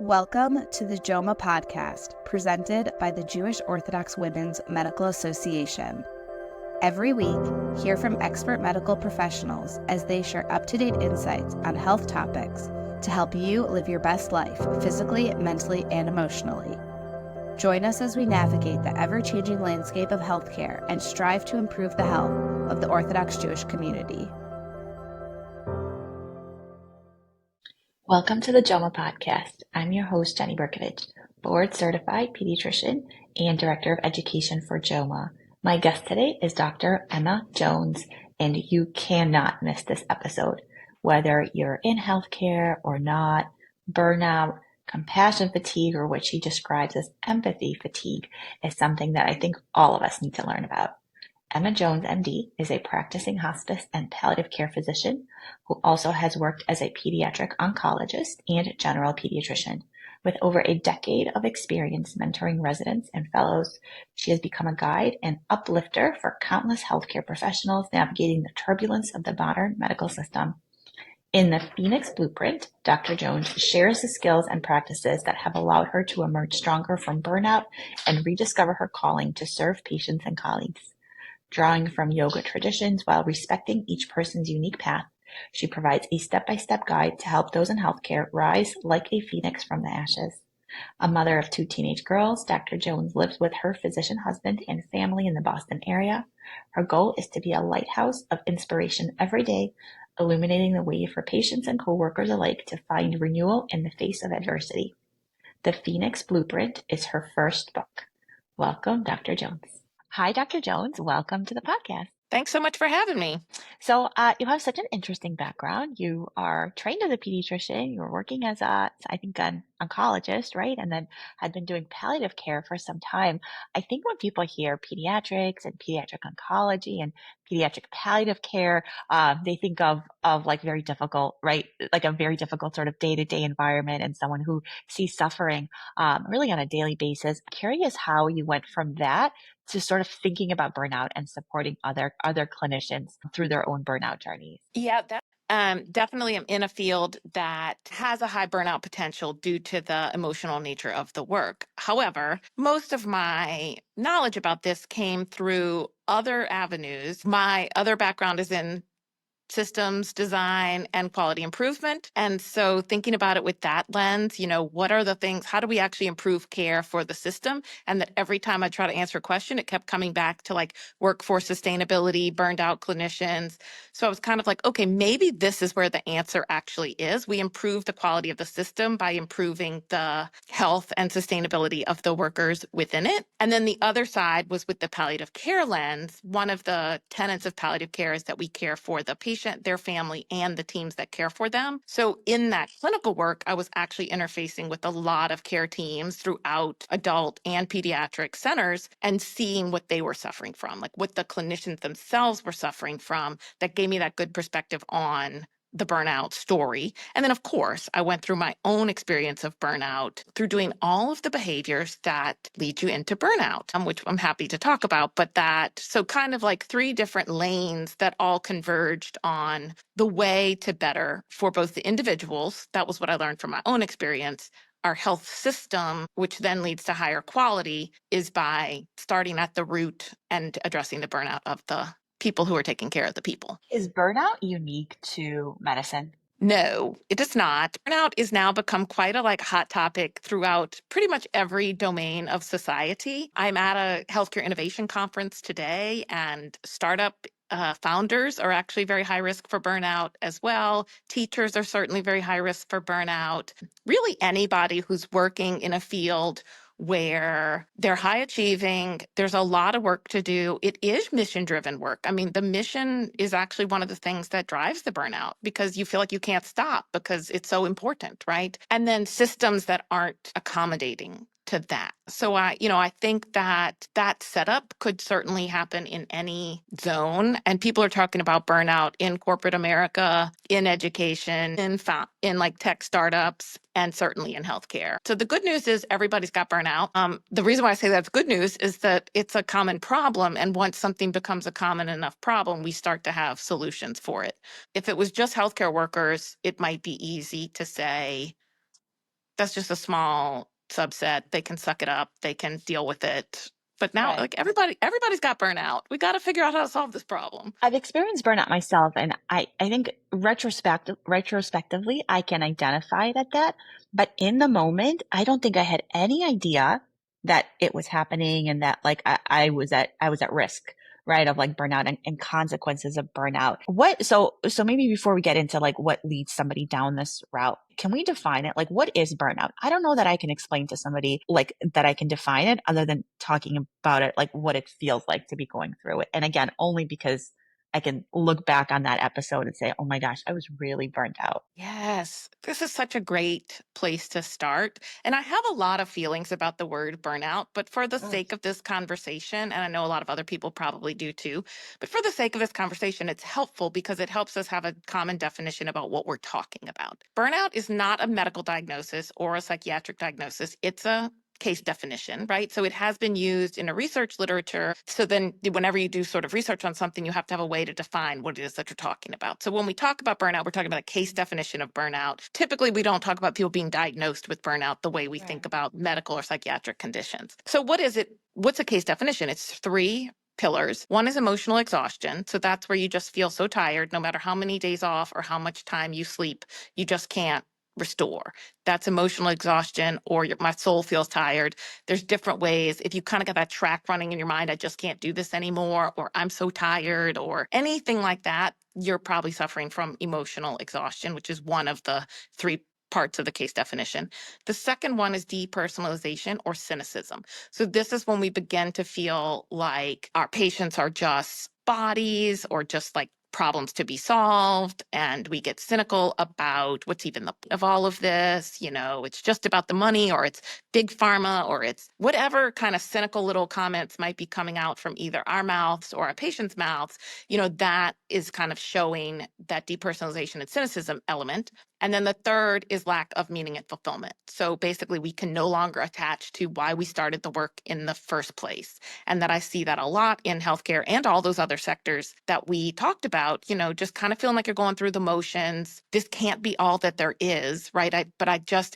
Welcome to the JOMA podcast, presented by the Jewish Orthodox Women's Medical Association. Every week, hear from expert medical professionals as they share up-to-date insights on health topics to help you live your best life physically, mentally, and emotionally. Join us as we navigate the ever-changing landscape of healthcare and strive to improve the health of the Orthodox Jewish community. Welcome to the JOMA podcast. I'm your host, Jennie Berkovich, board-certified pediatrician and director of education for JOMA. My guest today is Dr. Emma Jones, and you cannot miss this episode. Whether you're in healthcare or not, burnout, compassion fatigue, or what she describes as empathy fatigue is something that I think all of us need to learn about. Emma Jones, MD, is a practicing hospice and palliative care physician who also has worked as a pediatric oncologist and general pediatrician. With over a decade of experience mentoring residents and fellows, she has become a guide and uplifter for countless healthcare professionals navigating the turbulence of the modern medical system. In the Phoenix Blueprint, Dr. Jones shares the skills and practices that have allowed her to emerge stronger from burnout and rediscover her calling to serve patients and colleagues. Drawing from yoga traditions while respecting each person's unique path, she provides a step-by-step guide to help those in healthcare rise like a phoenix from the ashes. A mother of 2 teenage girls, Dr. Jones lives with her physician husband and family in the Boston area. Her goal is to be a lighthouse of inspiration every day, illuminating the way for patients and coworkers alike to find renewal in the face of adversity. The Phoenix Blueprint is her first book. Welcome, Dr. Jones. Hi, Dr. Jones. Welcome to the podcast. Thanks so much for having me. So you have such an interesting background. You are trained as a pediatrician. You were working as an oncologist, right? And then had been doing palliative care for some time. I think when people hear pediatrics and pediatric oncology and pediatric palliative care, they think of like very difficult, right? Like a very difficult sort of day-to-day environment and someone who sees suffering really on a daily basis. Curious how you went from that to sort of thinking about burnout and supporting other clinicians through their own burnout journeys. Yeah, definitely am in a field that has a high burnout potential due to the emotional nature of the work. However, most of my knowledge about this came through other avenues. My other background is in systems design and quality improvement. And so thinking about it with that lens, what are the things, how do we actually improve care for the system? And that every time I try to answer a question, it kept coming back to like workforce sustainability, burned out clinicians. So I was kind of like, okay, maybe this is where the answer actually is. We improve the quality of the system by improving the health and sustainability of the workers within it. And then the other side was with the palliative care lens. One of the tenets of palliative care is that we care for the patient, their family, and the teams that care for them. So in that clinical work, I was actually interfacing with a lot of care teams throughout adult and pediatric centers and seeing what they were suffering from, like what the clinicians themselves were suffering from. That gave me that good perspective on the burnout story. And then, of course, I went through my own experience of burnout through doing all of the behaviors that lead you into burnout, which I'm happy to talk about. But so kind of like 3 different lanes that all converged on the way to better for both the individuals. That was what I learned from my own experience. Our health system, which then leads to higher quality, is by starting at the root and addressing the burnout of the people who are taking care of the people. Is burnout unique to medicine? No, it is not. Burnout is now become quite a hot topic throughout pretty much every domain of society. I'm at a healthcare innovation conference today, and startup founders are actually very high risk for burnout as well. Teachers are certainly very high risk for burnout. Really anybody who's working in a field where they're high achieving, there's a lot of work to do. It is mission-driven work. I mean, the mission is actually one of the things that drives the burnout because you feel like you can't stop because it's so important, right? And then systems that aren't accommodating to that. So I think that setup could certainly happen in any zone. And people are talking about burnout in corporate America, in education, in like tech startups, and certainly in healthcare. So the good news is everybody's got burnout. The reason why I say that's good news is that it's a common problem. And once something becomes a common enough problem, we start to have solutions for it. If it was just healthcare workers, it might be easy to say, that's just a small subset. They can suck it up. They can deal with it. But now, Right. like everybody's got burnout. We got to figure out how to solve this problem. I've experienced burnout myself, and I think retrospectively, I can identify it at that. But in the moment, I don't think I had any idea that it was happening and that like I was at risk, right, of like burnout and consequences of burnout. So maybe before we get into like what leads somebody down this route, can we define it? Like, what is burnout? I don't know that I can explain to somebody like that I can define it other than talking about it, like what it feels like to be going through it. And again, only because I can look back on that episode and say, oh my gosh, I was really burnt out. Yes, this is such a great place to start. And I have a lot of feelings about the word burnout, but for the Mm. sake of this conversation, and I know a lot of other people probably do too, but for the sake of this conversation, it's helpful because it helps us have a common definition about what we're talking about. Burnout is not a medical diagnosis or a psychiatric diagnosis, it's a case definition, right? So it has been used in a research literature. So then whenever you do sort of research on something, you have to have a way to define what it is that you're talking about. So when we talk about burnout, we're talking about a case definition of burnout. Typically, we don't talk about people being diagnosed with burnout the way we think about medical or psychiatric conditions. So what is it? What's a case definition? It's three pillars. One is emotional exhaustion. So that's where you just feel so tired, no matter how many days off or how much time you sleep, you just can't restore. That's emotional exhaustion, or my soul feels tired. There's different ways. If you kind of got that track running in your mind, I just can't do this anymore, or I'm so tired, or anything like that, you're probably suffering from emotional exhaustion, which is one of the three parts of the case definition. The second one is depersonalization or cynicism. So this is when we begin to feel like our patients are just bodies or just like problems to be solved, and we get cynical about what's even the point of all of this. It's just about the money, or it's big pharma, or it's whatever kind of cynical little comments might be coming out from either our mouths or our patients' mouths. That is kind of showing that depersonalization and cynicism element. And then the third is lack of meaning and fulfillment. So basically, we can no longer attach to why we started the work in the first place. And that I see that a lot in healthcare and all those other sectors that we talked about, just kind of feeling like you're going through the motions. This can't be all that there is, right?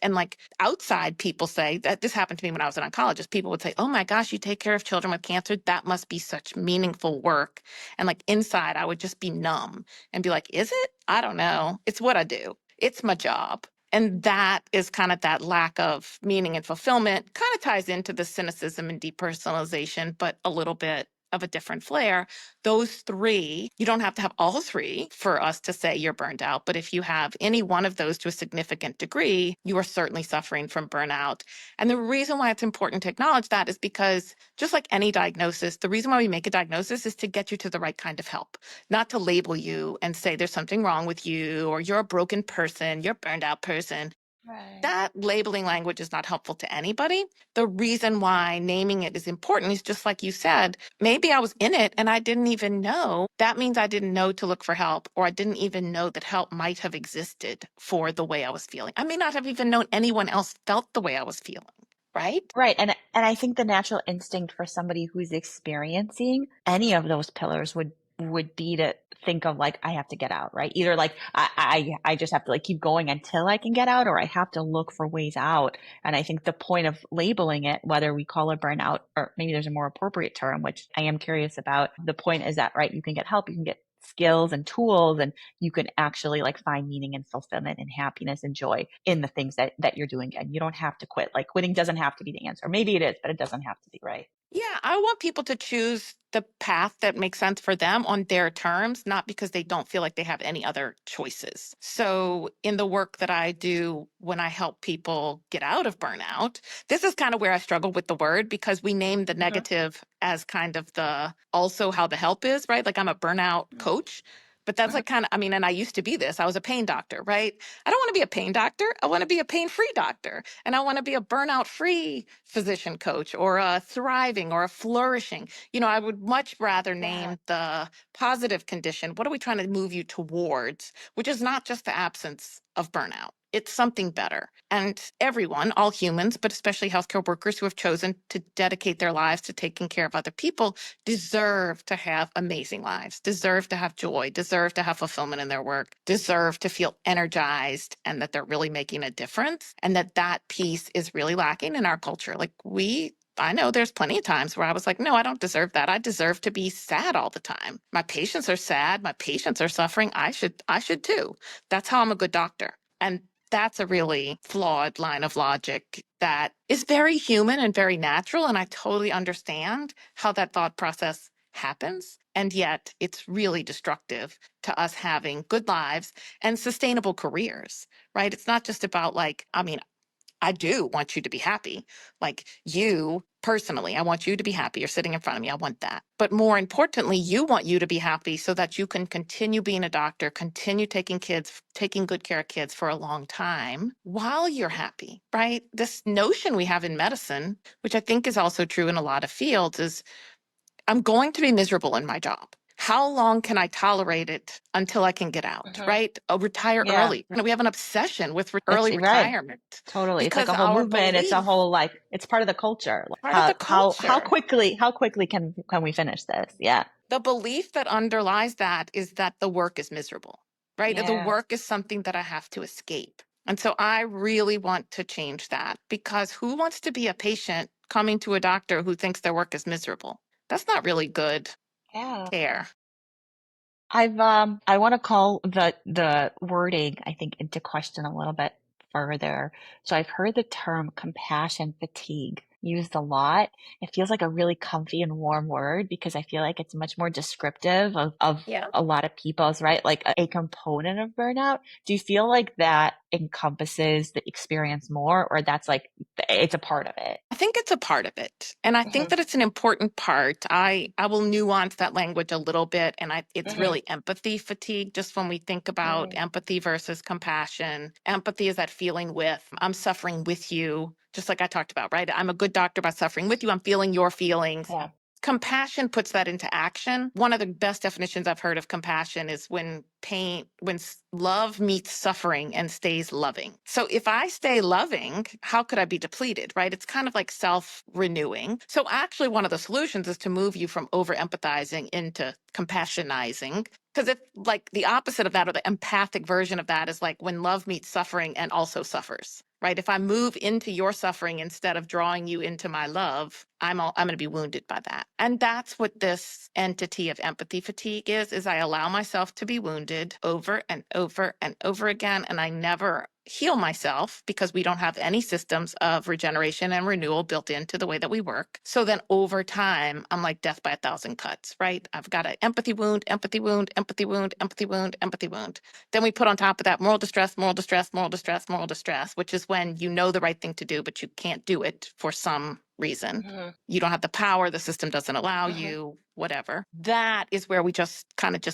And like outside people say that this happened to me when I was an oncologist. People would say, oh my gosh, you take care of children with cancer. That must be such meaningful work. And like inside, I would just be numb and be like, is it? I don't know. It's what I do. It's my job. And that is kind of that lack of meaning and fulfillment, kind of ties into the cynicism and depersonalization, but a little bit of a different flair. Those three, you don't have to have all three for us to say you're burned out. But if you have any one of those to a significant degree, you are certainly suffering from burnout. And the reason why it's important to acknowledge that is because just like any diagnosis, the reason why we make a diagnosis is to get you to the right kind of help, not to label you and say there's something wrong with you, or you're a broken person, you're a burned out person. Right. That labeling language is not helpful to anybody. The reason why naming it is important is just like you said, maybe I was in it and I didn't even know. That means I didn't know to look for help, or I didn't even know that help might have existed for the way I was feeling. I may not have even known anyone else felt the way I was feeling, right? Right. And I think the natural instinct for somebody who's experiencing any of those pillars would be to think of like, I have to get out, right? Either like I just have to like keep going until I can get out, or I have to look for ways out. And I think the point of labeling it, whether we call it burnout or maybe there's a more appropriate term, which I am curious about, the point is that, right, you can get help, you can get skills and tools, and you can actually like find meaning and fulfillment and happiness and joy in the things that you're doing. And you don't have to quit. Like quitting doesn't have to be the answer. Maybe it is, but it doesn't have to be, right? Yeah, I want people to choose the path that makes sense for them on their terms, not because they don't feel like they have any other choices. So, in the work that I do when I help people get out of burnout, this is kind of where I struggle with the word, because we name the negative as kind of the also how the help is, right? Like I'm a burnout coach. But that's like kind of, and I used to be this. I was a pain doctor, right? I don't want to be a pain doctor. I want to be a pain-free doctor. And I want to be a burnout-free physician coach, or a thriving or a flourishing. I would much rather name the positive condition. What are we trying to move you towards? Which is not just the absence of burnout. It's something better. And everyone, all humans, but especially healthcare workers who have chosen to dedicate their lives to taking care of other people, deserve to have amazing lives, deserve to have joy, deserve to have fulfillment in their work, deserve to feel energized and that they're really making a difference. And that piece is really lacking in our culture. Like I know there's plenty of times where I was like, no, I don't deserve that. I deserve to be sad all the time. My patients are sad. My patients are suffering. I should too. That's how I'm a good doctor. And that's a really flawed line of logic that is very human and very natural. And I totally understand how that thought process happens. And yet it's really destructive to us having good lives and sustainable careers, right? It's not just about I do want you to be happy. Like you personally, I want you to be happy. You're sitting in front of me. I want that. But more importantly, you want you to be happy so that you can continue being a doctor, continue taking good care of kids for a long time while you're happy, right? This notion we have in medicine, which I think is also true in a lot of fields, is I'm going to be miserable in my job. How long can I tolerate it until I can get out, right? I'll retire early. We have an obsession with early retirement. Totally. It's because like a whole our movement. It's a belief- whole, it's part of the culture. Part of the culture. How quickly can we finish this? Yeah. The belief that underlies that is that the work is miserable, right? The Yeah. work is something that I have to escape. And so I really want to change that, because who wants to be a patient coming to a doctor who thinks their work is miserable? That's not really good Yeah. care. I want to call the wording, I think, into question a little bit further. So I've heard the term compassion fatigue used a lot. It feels like a really comfy and warm word because I feel like it's much more descriptive of Yeah. a lot of people's, right? Like a component of burnout. Do you feel like that encompasses the experience more, or that's like, it's a part of it? I think it's a part of it. And I think that it's an important part. I will nuance that language a little bit. And it's really empathy fatigue. Just when we think about empathy versus compassion, empathy is that feeling with, I'm suffering with you, just like I talked about, right? I'm a good doctor by suffering with you. I'm feeling your feelings. Yeah. Compassion puts that into action. One of the best definitions I've heard of compassion is when love meets suffering and stays loving. So if I stay loving, how could I be depleted, right? It's kind of like self-renewing. So actually one of the solutions is to move you from over-empathizing into compassionizing. Because if like the opposite of that, or the empathic version of that, is like when love meets suffering and also suffers, right? If I move into your suffering instead of drawing you into my love, I'm going to be wounded by that. And that's what this entity of empathy fatigue is I allow myself to be wounded over and over and over again. And I never heal myself because we don't have any systems of regeneration and renewal built into the way that we work. So then over time, I'm like death by 1,000 cuts, right? I've got an empathy wound, empathy wound, empathy wound, empathy wound, empathy wound. Then we put on top of that moral distress, moral distress, moral distress, moral distress, which is when you know the right thing to do, but you can't do it for some reason. You don't have the power, the system doesn't allow you, whatever. That is where we just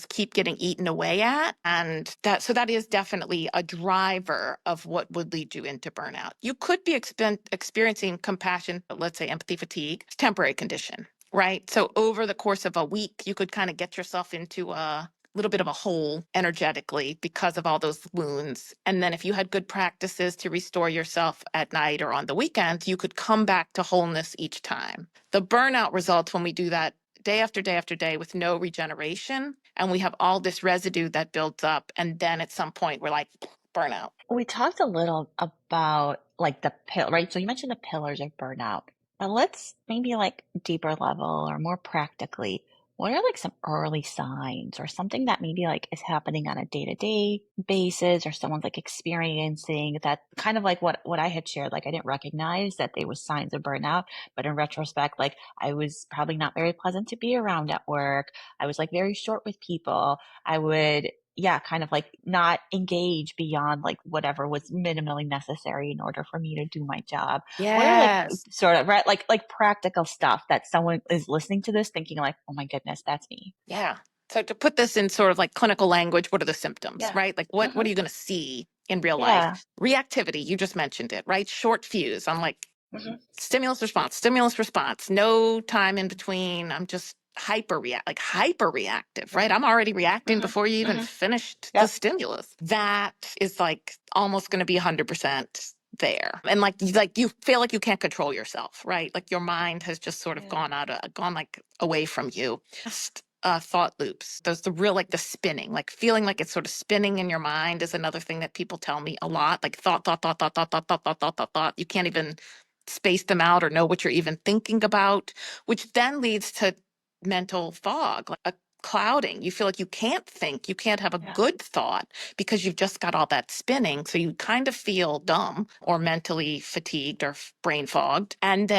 keep getting eaten away at. And that is definitely a driver of what would lead you into burnout. You could be experiencing compassion, let's say empathy fatigue, it's a temporary condition, right? So over the course of a week, you could kind of get yourself into a little bit of a hole energetically because of all those wounds. And then if you had good practices to restore yourself at night or on the weekend, you could come back to wholeness each time. The burnout results when we do that day after day after day with no regeneration. And we have all this residue that builds up. And then at some point we're like, burnout. We talked a little about like the pill, right? So you mentioned the pillars of burnout, but let's maybe like deeper level or more practically, what are like some early signs or something that maybe like is happening on a day-to-day basis or someone's like experiencing that kind of like what I had shared, like I didn't recognize that there was signs of burnout, but in retrospect, like I was probably not very pleasant to be around at work. I was like very short with people. I would kind of like not engage beyond like whatever was minimally necessary in order for me to do my job. Yes. What are like sort of right like practical stuff that someone is listening to this thinking like, oh my goodness, that's me. Yeah. So to put this in sort of like clinical language, what are the symptoms, right? Like what are you going to see in real life? Reactivity, you just mentioned it, right? Short fuse. I'm like stimulus response, no time in between. I'm just hyper reactive, right? I'm already reacting before you even finished the Yep. stimulus. That is like almost going to be 100% there. And like you feel like you can't control yourself, right? Like your mind has just sort of gone like away from you. Just thought loops. Those the real like the spinning, like feeling like it's sort of spinning in your mind is another thing that people tell me a lot. Like thought. You can't even space them out or know what you're even thinking about, which then leads to mental fog, like a clouding. You feel like you can't think, you can't have a good thought because you've just got all that spinning. So you kind of feel dumb or mentally fatigued or brain fogged. And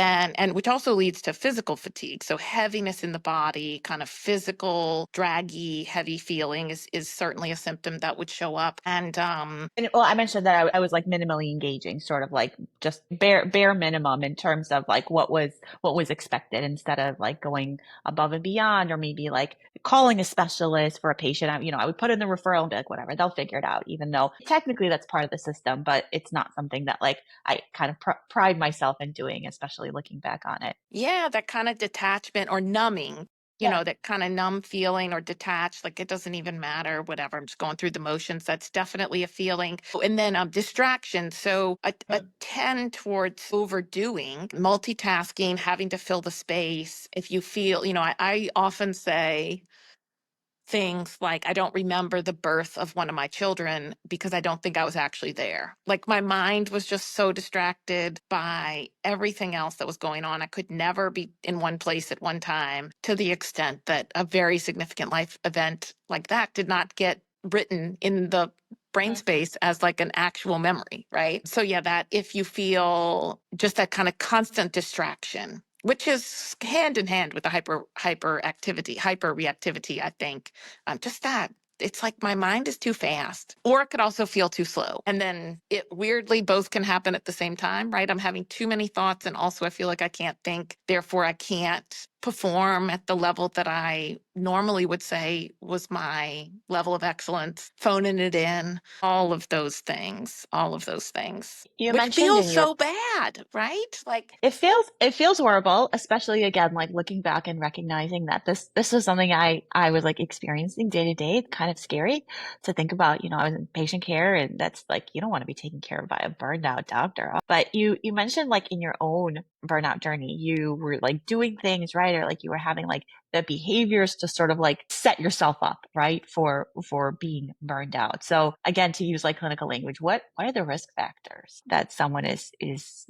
which also leads to physical fatigue. So heaviness in the body, kind of physical, draggy, heavy feeling is certainly a symptom that would show up. And well, I mentioned that I was like minimally engaging, sort of like just bare minimum in terms of like what was expected, instead of like going above and beyond, or maybe like calling a specialist for a patient. I would put in the referral and be like, whatever, they'll figure it out, even though technically that's part of the system, but it's not something that like I kind of pride myself in doing, especially looking back on it. yeah, that kind of detachment or numbing, that kind of numb feeling or detached, like it doesn't even matter, whatever. I'm just going through the motions. That's definitely a feeling. And then distraction. So a tend towards overdoing, multitasking, having to fill the space. If you feel, I often say, things like I don't remember the birth of one of my children because I don't think I was actually there. Like my mind was just so distracted by everything else that was going on. I could never be in one place at one time, to the extent that a very significant life event like that did not get written in the brain space as like an actual memory, right? So yeah, that if you feel just that kind of constant distraction, which is hand in hand with the hyper reactivity, I think. Just that. It's like my mind is too fast, or it could also feel too slow. And then it weirdly both can happen at the same time, right? I'm having too many thoughts, and also I feel like I can't think. Therefore, I can't perform at the level that I normally would say was my level of excellence, phoning it in, all of those things, You which mentioned feels in your so bad, right? Like, It feels horrible, especially again, like looking back and recognizing that this was something I was like experiencing day to day. Kind of scary to think about. I was in patient care, and that's like you don't want to be taken care of by a burned out doctor. But you mentioned like in your own burnout journey, you were like doing things right, or like you were having like the behaviors to sort of like set yourself up right for being burned out. So again, to use like clinical language, what are the risk factors that someone is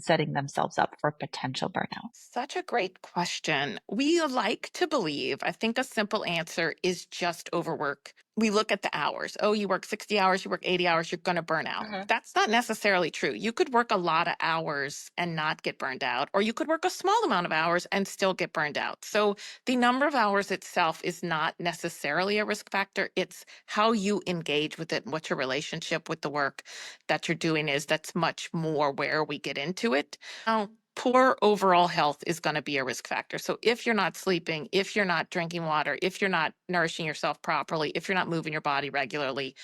setting themselves up for potential burnout? such a great question. We like to believe, I think a simple answer is just overwork. We look at the hours. Oh, you work 60 hours, you work 80 hours, you're going to burn out. That's not necessarily true. You could work a lot of hours and not get burned out, or you could work a small amount of hours and still get burned out. So the number of hours itself is not necessarily a risk factor. It's how you engage with it and what your relationship with the work that you're doing is. That's much more where we get into it. Now, poor overall health is going to be a risk factor. So if you're not sleeping, if you're not drinking water, if you're not nourishing yourself properly, if you're not moving your body regularly,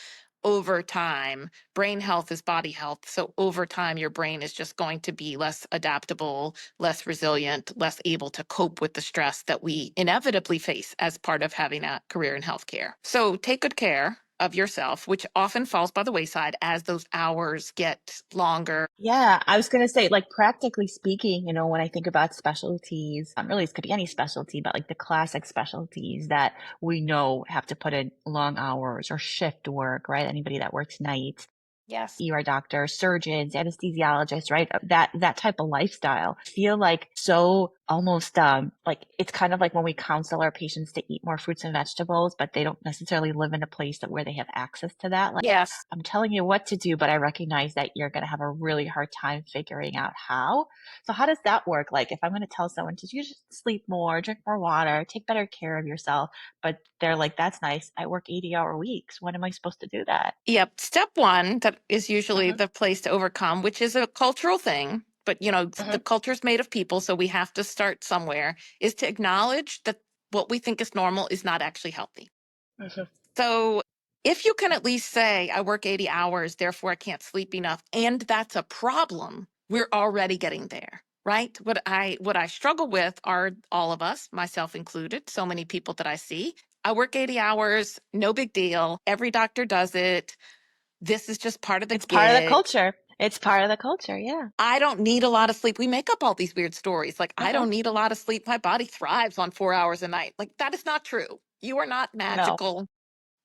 over time, brain health is body health. So over time, your brain is just going to be less adaptable, less resilient, less able to cope with the stress that we inevitably face as part of having a career in healthcare. So take good care of yourself, which often falls by the wayside as those hours get longer. Yeah, I was going to say, like, practically speaking, when I think about specialties, really, this could be any specialty, but like the classic specialties that we know have to put in long hours or shift work, right? Anybody that works nights, Yes. ER doctors, surgeons, anesthesiologists, right? That type of lifestyle feel like so almost like it's kind of like when we counsel our patients to eat more fruits and vegetables, but they don't necessarily live in a place where they have access to that. Like, Yes. I'm telling you what to do, but I recognize that you're going to have a really hard time figuring out how. So how does that work? Like if I'm going to tell someone to you just sleep more, drink more water, take better care of yourself, but they're like, that's nice. I work 80-hour weeks. When am I supposed to do that? Yep. Step one, that is usually the place to overcome, which is a cultural thing. But, the culture is made of people, so we have to start somewhere, is to acknowledge that what we think is normal is not actually healthy. So if you can at least say, I work 80 hours, therefore I can't sleep enough, and that's a problem, we're already getting there. right? What I struggle with are all of us, myself included, so many people that I see. I work 80 hours, no big deal. Every doctor does it. This is just part of the It's part of the gig. culture. It's part of the culture. Yeah. I don't need a lot of sleep. We make up all these weird stories. Like, I Uh-huh. don't need a lot of sleep. My body thrives on 4 hours a night. Like, that is not true. You are not No. magical.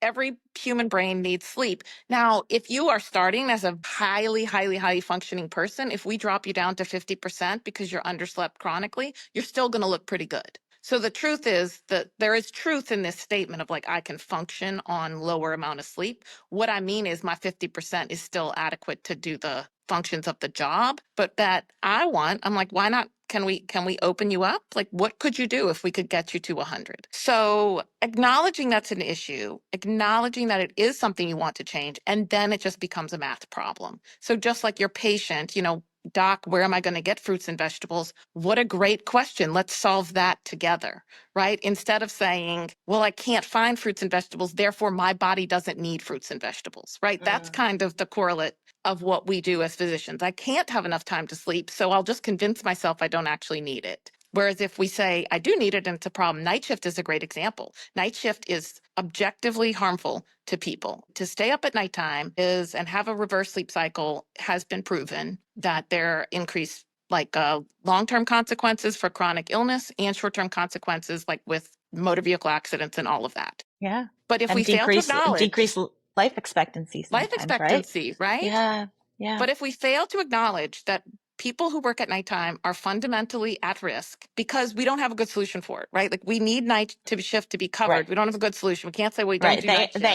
Every human brain needs sleep. Now, if you are starting as a highly functioning person, if we drop you down to 50% because you're underslept chronically, you're still going to look pretty good. So the truth is that there is truth in this statement of like, I can function on lower amount of sleep. What I mean is my 50% is still adequate to do the functions of the job, but that I'm like, why not? Can we open you up? Like, what could you do if we could get you to 100? So acknowledging that's an issue, acknowledging that it is something you want to change, and then it just becomes a math problem. So just like your patient, doc, where am I going to get fruits and vegetables? What a great question. Let's solve that together, right? Instead of saying, well, I can't find fruits and vegetables, therefore my body doesn't need fruits and vegetables, right? That's kind of the correlate of what we do as physicians. I can't have enough time to sleep, so I'll just convince myself I don't actually need it. Whereas if we say, I do need it and it's a problem, night shift is a great example. Night shift is objectively harmful to people. To stay up at nighttime and have a reverse sleep cycle has been proven that there increased long-term consequences for chronic illness and short-term consequences like with motor vehicle accidents and all of that. Yeah. But if And we fail to acknowledge decrease life expectancy sometimes, right? Yeah. Yeah. But if we fail to acknowledge that people who work at nighttime are fundamentally at risk because we don't have a good solution for it, right? Like we need night to shift to be covered. Right. We don't have a good solution. We can't say we don't Right. do night shift. The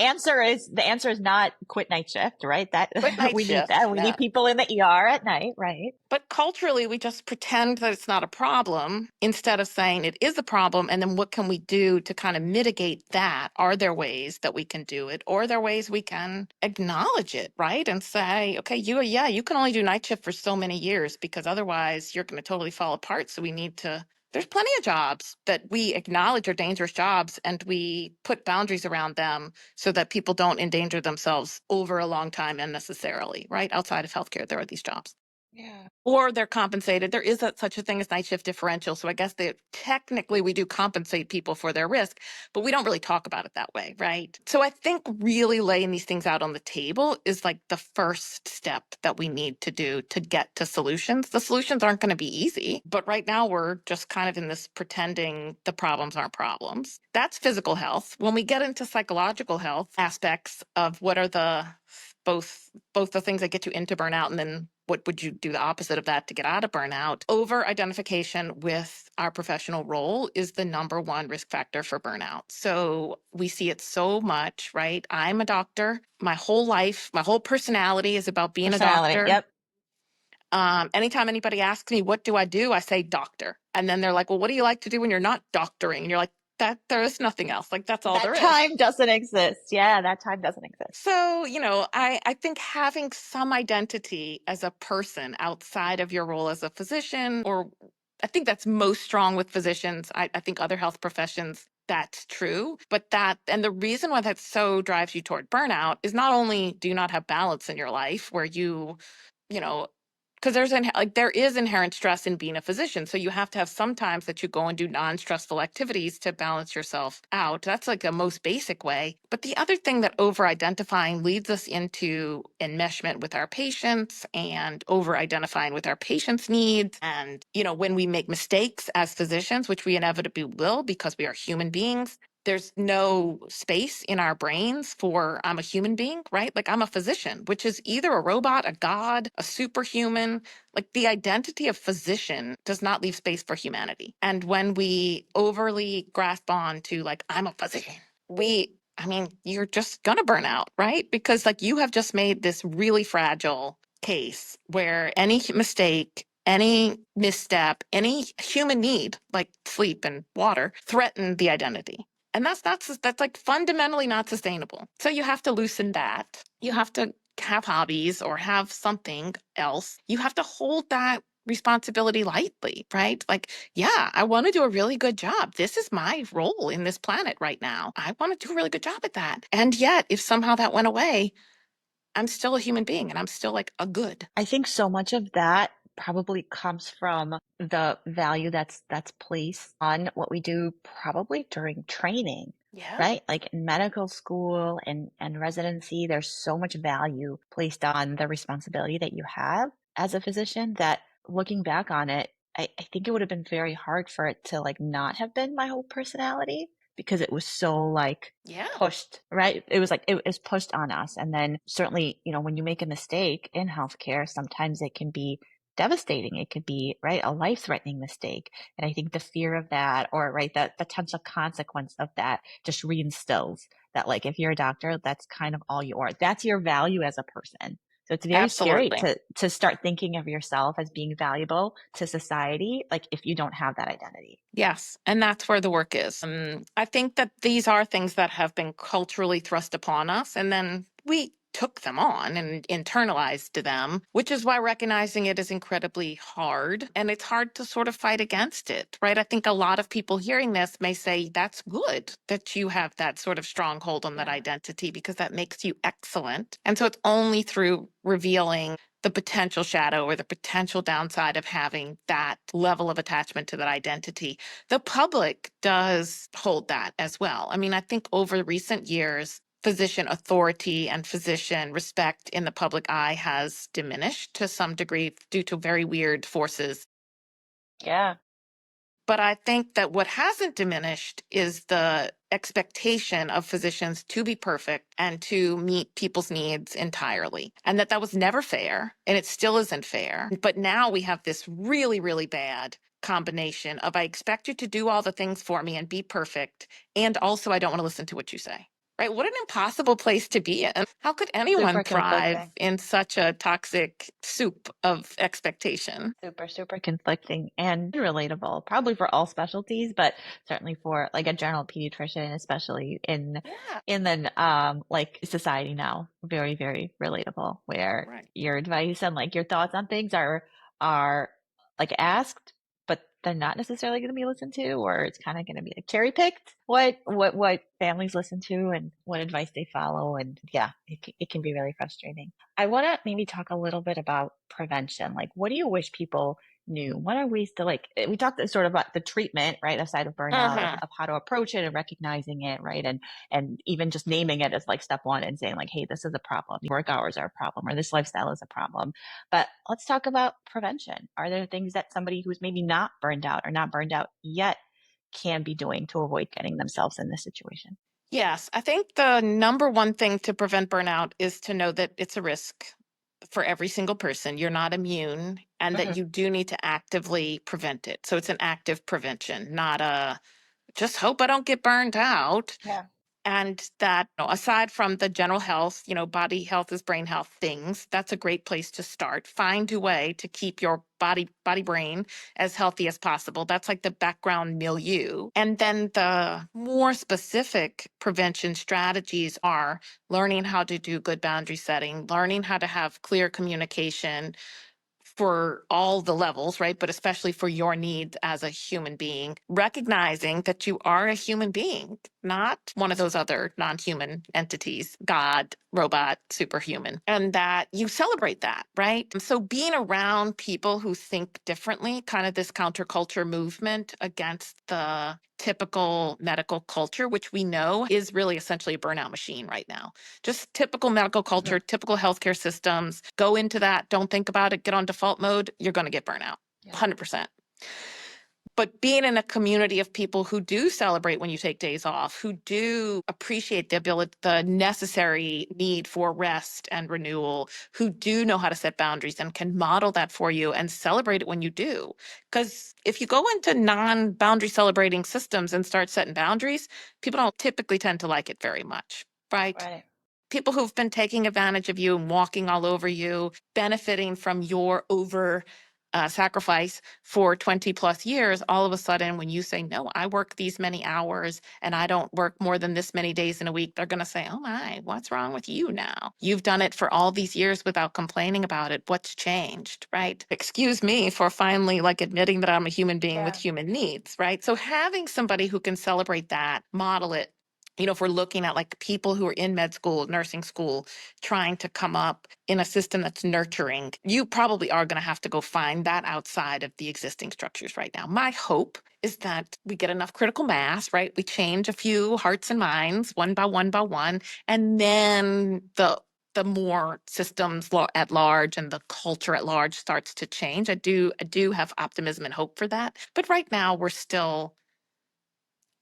answer is not quit night shift, right? That Quit night we shift, need that. We no. need people in the ER at night, right? But culturally, we just pretend that it's not a problem instead of saying it is a problem. And then what can we do to kind of mitigate that? Are there ways that we can do it? Or are there ways we can acknowledge it, right? And say, okay, you can only do night shift for so many years because otherwise you're going to totally fall apart. So we need to, there's plenty of jobs that we acknowledge are dangerous jobs and we put boundaries around them so that people don't endanger themselves over a long time unnecessarily, right? Outside of healthcare, there are these jobs. Yeah. Or they're compensated. There is such a thing as night shift differential. So I guess technically we do compensate people for their risk, but we don't really talk about it that way, right? So I think really laying these things out on the table is like the first step that we need to do to get to solutions. The solutions aren't going to be easy, but right now we're just kind of in this pretending the problems aren't problems. That's physical health. When we get into psychological health aspects of what are the both the things that get you into burnout and then what would you do the opposite of that to get out of burnout? Over identification with our professional role is the number one risk factor for burnout. So we see it so much, right? I'm a doctor. My whole life, my whole personality is about being a doctor. Yep. Anytime anybody asks me, what do? I say doctor. And then they're like, well, what do you like to do when you're not doctoring? And you're like, that there is nothing else. Like that's all there is. That time doesn't exist. Yeah, that time doesn't exist. So, I think having some identity as a person outside of your role as a physician, or I think that's most strong with physicians. I think other health professions, that's true. But and the reason why that so drives you toward burnout is not only do you not have balance in your life where you because there is inherent stress in being a physician. So you have to have some times that you go and do non-stressful activities to balance yourself out. That's like the most basic way. But the other thing that over-identifying leads us into enmeshment with our patients and over-identifying with our patients' needs. And, when we make mistakes as physicians, which we inevitably will because we are human beings, there's no space in our brains for I'm a human being, right? Like I'm a physician, which is either a robot, a god, a superhuman. Like the identity of physician does not leave space for humanity. And when we overly grasp on to like, I'm a physician, you're just gonna burn out, right? Because like you have just made this really fragile case where any mistake, any misstep, any human need like sleep and water threaten the identity. And that's like fundamentally not sustainable. So you have to loosen that. You have to have hobbies or have something else. You have to hold that responsibility lightly, right? Like, yeah, I want to do a really good job. This is my role in this planet right now. I want to do a really good job at that. And yet, if somehow that went away, I'm still a human being and I'm still like a good. I think so much of that probably comes from the value that's placed on what we do probably during training, Yeah. right? Like in medical school and residency, there's so much value placed on the responsibility that you have as a physician that looking back on it, I think it would have been very hard for it to like not have been my whole personality because it was so like Yeah. pushed, right? It was like it was pushed on us. And then certainly, when you make a mistake in healthcare, sometimes it can be devastating. It could be, right, a life-threatening mistake. And I think the fear of that or right, that potential consequence of that just reinstills that like if you're a doctor, that's kind of all you are. That's your value as a person. So it's very scary Absolutely. to start thinking of yourself as being valuable to society, like if you don't have that identity. Yes, and that's where the work is. I think that these are things that have been culturally thrust upon us, and then we took them on and internalized them, which is why recognizing it is incredibly hard. And it's hard to sort of fight against it, right? I think a lot of people hearing this may say, that's good that you have that sort of stronghold on that Yeah. identity because that makes you excellent. And so it's only through revealing the potential shadow or the potential downside of having that level of attachment to that identity. The public does hold that as well. I mean, I think over recent years, physician authority and physician respect in the public eye has diminished to some degree due to very weird forces. Yeah. But I think that what hasn't diminished is the expectation of physicians to be perfect and to meet people's needs entirely. And that was never fair, and it still isn't fair. But now we have this really, really bad combination of I expect you to do all the things for me and be perfect, and also I don't want to listen to what you say. Right? What an impossible place to be in. How could anyone Super thrive conflicting. in such a toxic soup of expectation? Super, super conflicting and relatable, probably for all specialties, but certainly for like a general pediatrician, especially in Yeah. the like society now. Very, very relatable where Right. your advice and like your thoughts on things are like asked, but they're not necessarily going to be listened to, or it's kind of going to be like cherry picked what families listen to and what advice they follow. And yeah, it can be really frustrating. I want to maybe talk a little bit about prevention. Like, what do you wish people knew? What are ways to like, we talked sort of about the treatment, right, aside of burnout, Uh-huh. of how to approach it and recognizing it, right? And even just naming it as like step one and saying like, hey, this is a problem. Work hours are a problem, or this lifestyle is a problem. But let's talk about prevention. Are there things that somebody who's maybe not burned out or not burned out yet can be doing to avoid getting themselves in this situation? Yes, I think the number one thing to prevent burnout is to know that it's a risk for every single person. You're not immune, and that Mhm. you do need to actively prevent it. So it's an active prevention, not a just hope I don't get burned out. Yeah. And that, aside from the general health, body health is brain health things, that's a great place to start. Find a way to keep your body brain as healthy as possible. That's like the background milieu. And then the more specific prevention strategies are learning how to do good boundary setting, learning how to have clear communication for all the levels, right? But especially for your needs as a human being, recognizing that you are a human being, not one of those other non human entities, God, robot, superhuman, and that you celebrate that, right? So being around people who think differently, kind of this counterculture movement against the typical medical culture, which we know is really essentially a burnout machine right now. Just typical medical culture, typical healthcare systems. Go into that, don't think about it, get on default mode, you're going to get burnout. Yeah. 100%. But being in a community of people who do celebrate when you take days off, who do appreciate the necessary need for rest and renewal, who do know how to set boundaries and can model that for you and celebrate it when you do. Because if you go into non-boundary celebrating systems and start setting boundaries, people don't typically tend to like it very much, right? Right. People who've been taking advantage of you and walking all over you, benefiting from your over sacrifice for 20 plus years, all of a sudden, when you say, no, I work these many hours and I don't work more than this many days in a week, they're going to say, oh my, what's wrong with you now? You've done it for all these years without complaining about it. What's changed, right? Excuse me for finally like admitting that I'm a human being with Yeah. human needs, right? So having somebody who can celebrate that, model it, if we're looking at like people who are in med school, nursing school, trying to come up in a system that's nurturing, you probably are going to have to go find that outside of the existing structures right now. My hope is that we get enough critical mass, right? We change a few hearts and minds one by one, and then the more systems at large and the culture at large starts to change. I do have optimism and hope for that. But right now we're still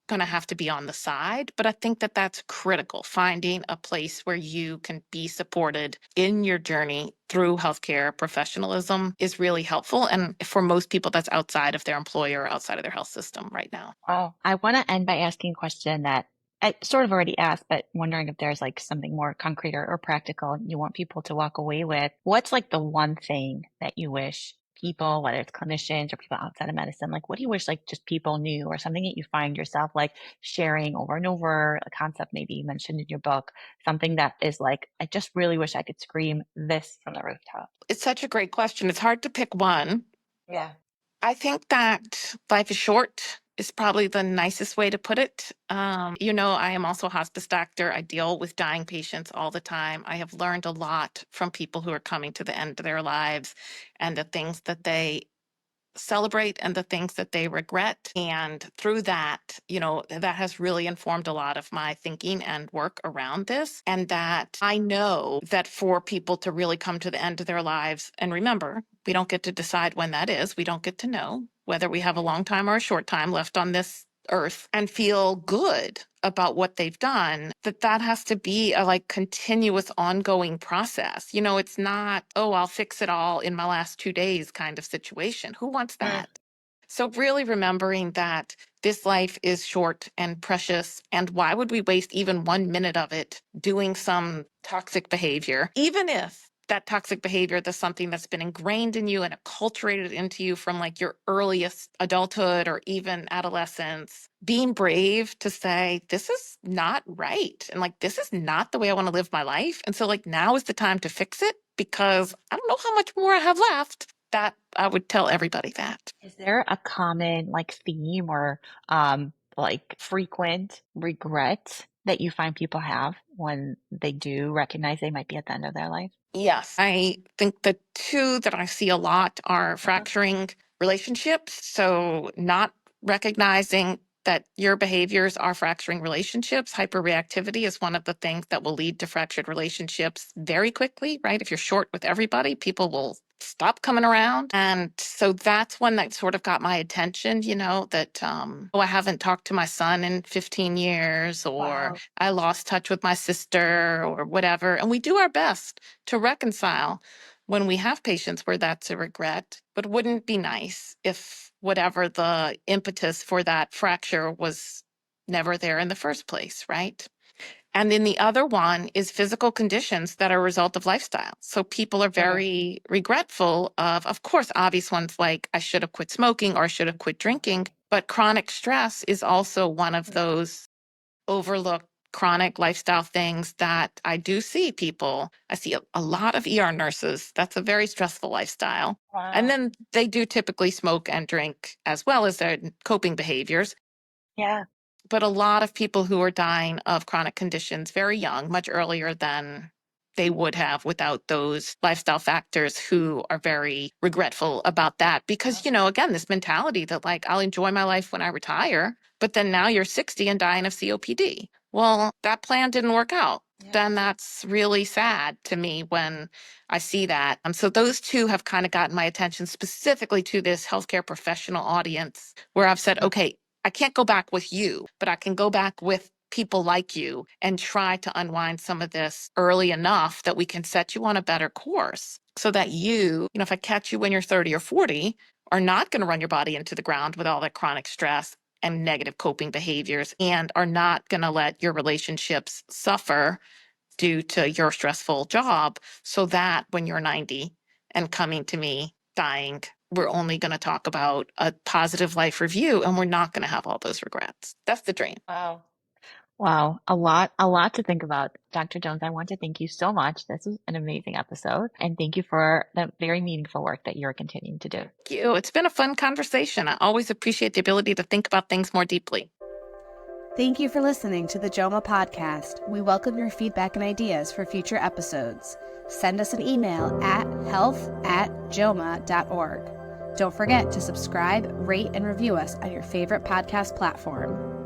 going to have to be on the side. But I think that that's critical. Finding a place where you can be supported in your journey through healthcare professionalism is really helpful. And for most people, that's outside of their employer or outside of their health system right now. Wow. I want to end by asking a question that I sort of already asked, but wondering if there's like something more concrete or practical you want people to walk away with. What's like the one thing that you wish people, whether it's clinicians or people outside of medicine, like what do you wish like just people knew, or something that you find yourself like sharing over and over, a concept maybe you mentioned in your book, something that is like, I just really wish I could scream this from the rooftop? It's such a great question. It's hard to pick one. Yeah. I think that life is short is probably the nicest way to put it. I am also a hospice doctor. I deal with dying patients all the time. I have learned a lot from people who are coming to the end of their lives and the things that they celebrate and the things that they regret. And through that, that has really informed a lot of my thinking and work around this. And that I know that for people to really come to the end of their lives, and remember, we don't get to decide when that is. We don't get to know whether we have a long time or a short time left on this earth, and feel good about what they've done, that has to be a like continuous ongoing process. It's not, oh, I'll fix it all in my last 2 days kind of situation. Who wants that? So really remembering that this life is short and precious, and why would we waste even 1 minute of it doing some toxic behavior, even if that toxic behavior, that's something that's been ingrained in you and acculturated into you from like your earliest adulthood or even adolescence. Being brave to say, this is not right. And like, this is not the way I want to live my life. And so like, now is the time to fix it, because I don't know how much more I have left. That I would tell everybody that. Is there a common like theme or like frequent regret that you find people have when they do recognize they might be at the end of their life? Yes. I think the two that I see a lot are fracturing relationships. So not recognizing that your behaviors are fracturing relationships. Hyperreactivity is one of the things that will lead to fractured relationships very quickly, right? If you're short with everybody, people will stop coming around. And so that's one that sort of got my attention, that, I haven't talked to my son in 15 years, or Wow. I lost touch with my sister or whatever. And we do our best to reconcile when we have patients where that's a regret, but wouldn't it be nice if whatever the impetus for that fracture was never there in the first place, right? And then the other one is physical conditions that are a result of lifestyle. So people are very regretful of course, obvious ones like I should have quit smoking or I should have quit drinking, but chronic stress is also one of those overlooked chronic lifestyle things that I do see people. I see a lot of ER nurses. That's a very stressful lifestyle. Wow. And then they do typically smoke and drink as well as their coping behaviors. Yeah. But a lot of people who are dying of chronic conditions very young, much earlier than they would have without those lifestyle factors, who are very regretful about that. Because, again, this mentality that like, I'll enjoy my life when I retire, but then now you're 60 and dying of COPD. Well, that plan didn't work out. Yeah. Then that's really sad to me when I see that. So those two have kind of gotten my attention, specifically to this healthcare professional audience, where I've said, okay, I can't go back with you, but I can go back with people like you and try to unwind some of this early enough that we can set you on a better course, so that if I catch you when you're 30 or 40, are not going to run your body into the ground with all that chronic stress and negative coping behaviors, and are not going to let your relationships suffer due to your stressful job, so that when you're 90 and coming to me dying, we're only going to talk about a positive life review, and we're not going to have all those regrets. That's the dream. Wow. Wow. A lot to think about. Dr. Jones, I want to thank you so much. This was an amazing episode. And thank you for the very meaningful work that you're continuing to do. Thank you. It's been a fun conversation. I always appreciate the ability to think about things more deeply. Thank you for listening to the JOMA podcast. We welcome your feedback and ideas for future episodes. Send us an email at health@joma.org. Don't forget to subscribe, rate, and review us on your favorite podcast platform.